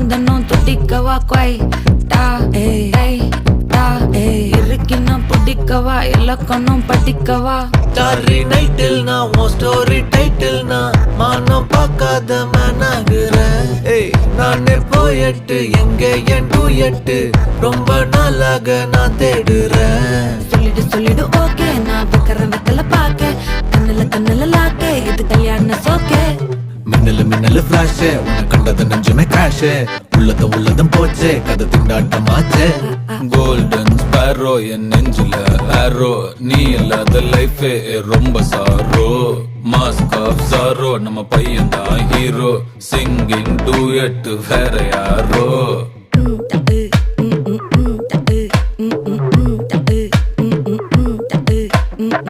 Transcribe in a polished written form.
தினம் துடிக்கவா கொய் டா ஏய் டா இருக்கினா பிடிக்கவா இலக்கணம் படிக்கவா ஸ்டாரி நைட்டில் நான் உன் ஸ்டோரி டைட்டில் நான் மானம் பார்க்காத மனாகுறேன். நானே போயட்டு எங்க என் டூயட்டு ரொம்ப நாளாக நான் தேடுறேன். சொல்லிடு ஓகே நான் வைக்கிறேன் வெத்தல பாக்க கண்ணுல லாக்கே இது கல்யாண சோக்கே மின்னலு ஃபிளாஷ் உன்னை கண்டது நெஞ்சுமே கிராஷ் உள்ளதும் போச்சே கதை திண்டாட்டமாச்சே. கோல்டன் ஸ்பேரோ என் நெஞ்சில ஆரோ நீ இல்லாத லைஃபே ரொம்ப சாரோ மாஸ்க் ஆஃப் சாரோ நம்ம பையன் தான் ஹீரோ சிங்கிங் டூயட் வேற யாரோ